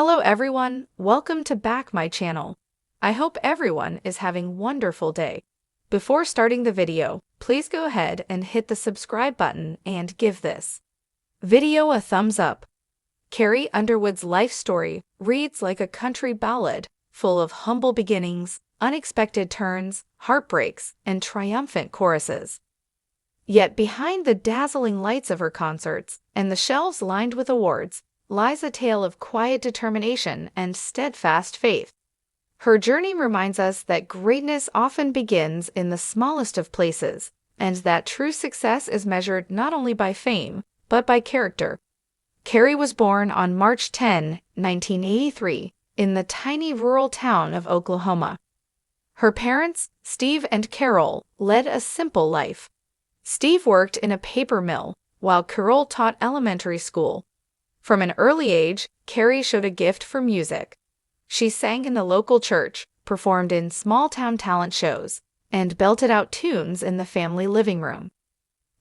Hello everyone, welcome to back my channel. I hope everyone is having wonderful day. Before starting the video, please go ahead and hit the subscribe button and give this video a thumbs up. Carrie Underwood's life story reads like a country ballad, full of humble beginnings, unexpected turns, heartbreaks, and triumphant choruses. Yet behind the dazzling lights of her concerts and the shelves lined with awards lies a tale of quiet determination and steadfast faith. Her journey reminds us that greatness often begins in the smallest of places, and that true success is measured not only by fame, but by character. Carrie was born on March 10, 1983, in the tiny rural town of Oklahoma. Her parents, Steve and Carol, led a simple life. Steve worked in a paper mill, while Carol taught elementary school. From an early age, Carrie showed a gift for music. She sang in the local church, performed in small-town talent shows, and belted out tunes in the family living room.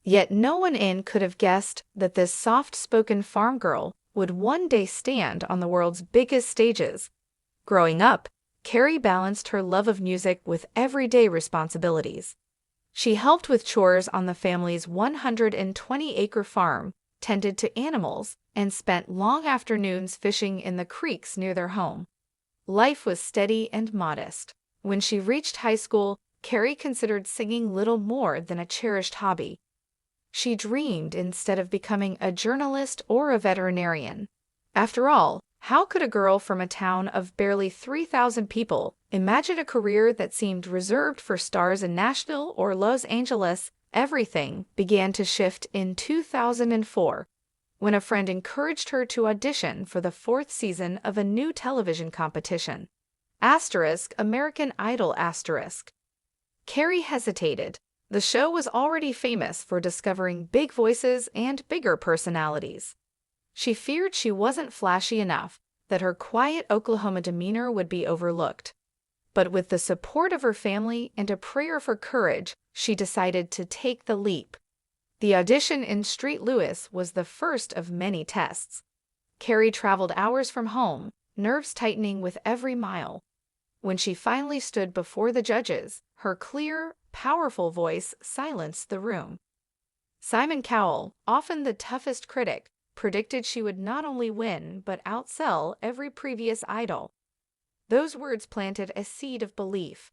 Yet no one could have guessed that this soft-spoken farm girl would one day stand on the world's biggest stages. Growing up, Carrie balanced her love of music with everyday responsibilities. She helped with chores on the family's 120-acre farm, tended to animals, and spent long afternoons fishing in the creeks near their home. Life was steady and modest. When she reached high school, Carrie considered singing little more than a cherished hobby. She dreamed instead of becoming a journalist or a veterinarian. After all, how could a girl from a town of barely 3,000 people imagine a career that seemed reserved for stars in Nashville or Los Angeles? Everything began to shift in 2004, when a friend encouraged her to audition for the 4th season of a new television competition, American Idol. Carrie hesitated. The show was already famous for discovering big voices and bigger personalities. She feared she wasn't flashy enough, that her quiet Oklahoma demeanor would be overlooked. But with the support of her family and a prayer for courage, she decided to take the leap. The audition in St. Louis was the first of many tests. Carrie traveled hours from home, nerves tightening with every mile. When she finally stood before the judges, her clear, powerful voice silenced the room. Simon Cowell, often the toughest critic, predicted she would not only win but outsell every previous idol. Those words planted a seed of belief.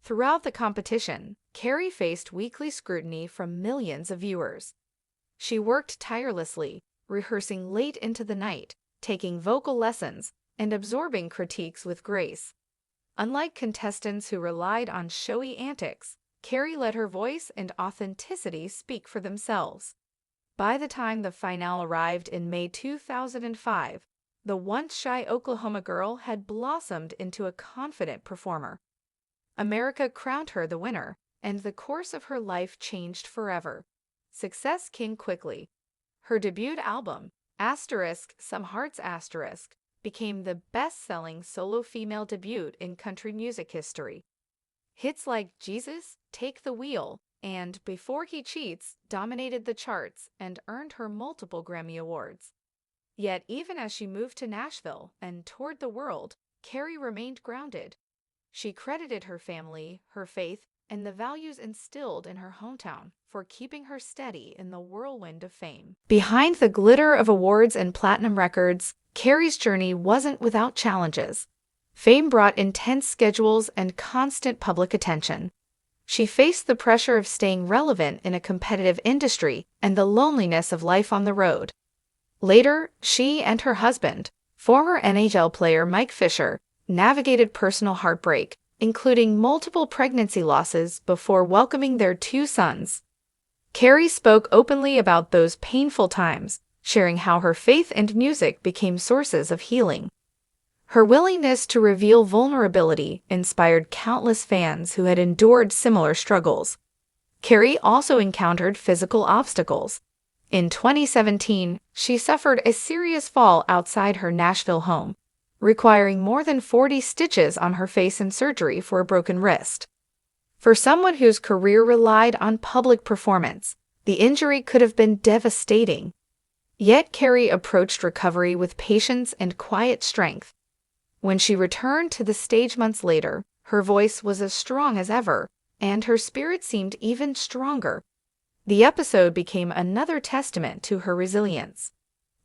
Throughout the competition, Carrie faced weekly scrutiny from millions of viewers. She worked tirelessly, rehearsing late into the night, taking vocal lessons, and absorbing critiques with grace. Unlike contestants who relied on showy antics, Carrie let her voice and authenticity speak for themselves. By the time the finale arrived in May 2005, the once shy Oklahoma girl had blossomed into a confident performer. America crowned her the winner, and the course of her life changed forever. Success came quickly. Her debut album, Some Hearts *, became the best-selling solo female debut in country music history. Hits like Jesus, Take the Wheel, and Before He Cheats dominated the charts and earned her multiple Grammy Awards. Yet even as she moved to Nashville and toured the world, Carrie remained grounded. She credited her family, her faith, and the values instilled in her hometown for keeping her steady in the whirlwind of fame. Behind the glitter of awards and platinum records, Carrie's journey wasn't without challenges. Fame brought intense schedules and constant public attention. She faced the pressure of staying relevant in a competitive industry and the loneliness of life on the road. Later, she and her husband, former NHL player Mike Fisher, navigated personal heartbreak, including multiple pregnancy losses before welcoming their 2 sons. Carrie spoke openly about those painful times, sharing how her faith and music became sources of healing. Her willingness to reveal vulnerability inspired countless fans who had endured similar struggles. Carrie also encountered physical obstacles. In 2017, she suffered a serious fall outside her Nashville home, requiring more than 40 stitches on her face and surgery for a broken wrist. For someone whose career relied on public performance, the injury could have been devastating. Yet Carrie approached recovery with patience and quiet strength. When she returned to the stage months later, her voice was as strong as ever, and her spirit seemed even stronger. The episode became another testament to her resilience.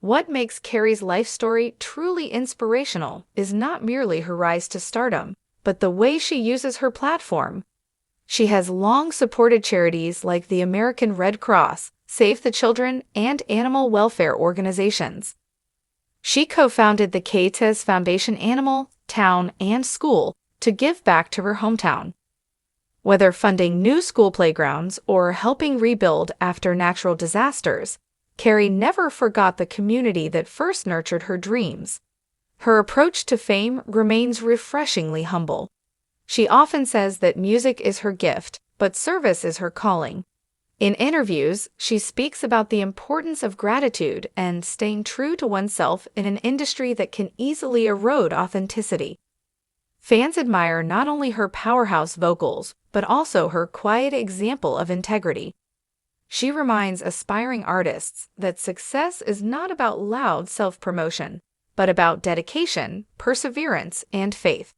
What makes Carrie's life story truly inspirational is not merely her rise to stardom, but the way she uses her platform. She has long supported charities like the American Red Cross, Save the Children, and animal welfare organizations. She co-founded the Cates Foundation Animal, Town, and School to give back to her hometown. Whether funding new school playgrounds or helping rebuild after natural disasters, Carrie never forgot the community that first nurtured her dreams. Her approach to fame remains refreshingly humble. She often says that music is her gift, but service is her calling. In interviews, she speaks about the importance of gratitude and staying true to oneself in an industry that can easily erode authenticity. Fans admire not only her powerhouse vocals, but also her quiet example of integrity. She reminds aspiring artists that success is not about loud self-promotion, but about dedication, perseverance, and faith.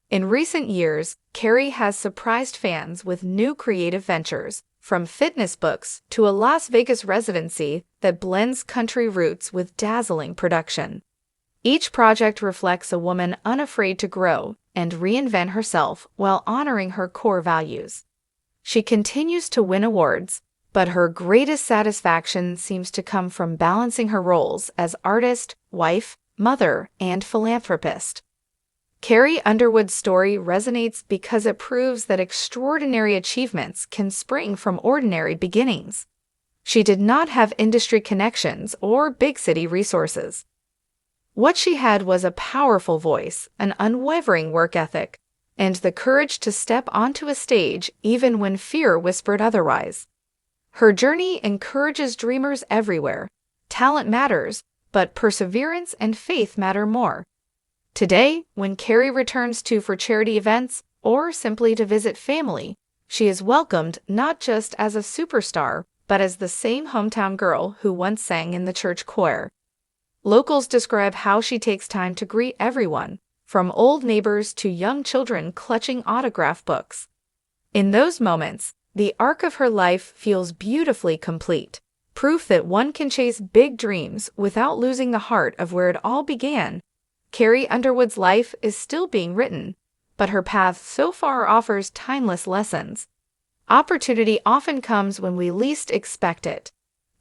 In recent years, Carrie has surprised fans with new creative ventures, from fitness books to a Las Vegas residency that blends country roots with dazzling production. Each project reflects a woman unafraid to grow and reinvent herself while honoring her core values. She continues to win awards, but her greatest satisfaction seems to come from balancing her roles as artist, wife, mother, and philanthropist. Carrie Underwood's story resonates because it proves that extraordinary achievements can spring from ordinary beginnings. She did not have industry connections or big city resources. What she had was a powerful voice, an unwavering work ethic, and the courage to step onto a stage even when fear whispered otherwise. Her journey encourages dreamers everywhere. Talent matters, but perseverance and faith matter more. Today, when Carrie returns for charity events or simply to visit family, she is welcomed not just as a superstar, but as the same hometown girl who once sang in the church choir. Locals describe how she takes time to greet everyone, from old neighbors to young children clutching autograph books. In those moments, the arc of her life feels beautifully complete, proof that one can chase big dreams without losing the heart of where it all began. Carrie Underwood's life is still being written, but her path so far offers timeless lessons. Opportunity often comes when we least expect it.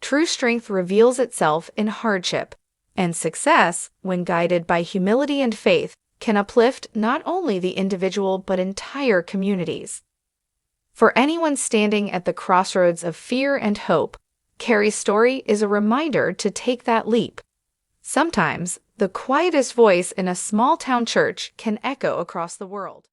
True strength reveals itself in hardship, and success, when guided by humility and faith, can uplift not only the individual but entire communities. For anyone standing at the crossroads of fear and hope, Carrie's story is a reminder to take that leap. Sometimes, the quietest voice in a small-town church can echo across the world.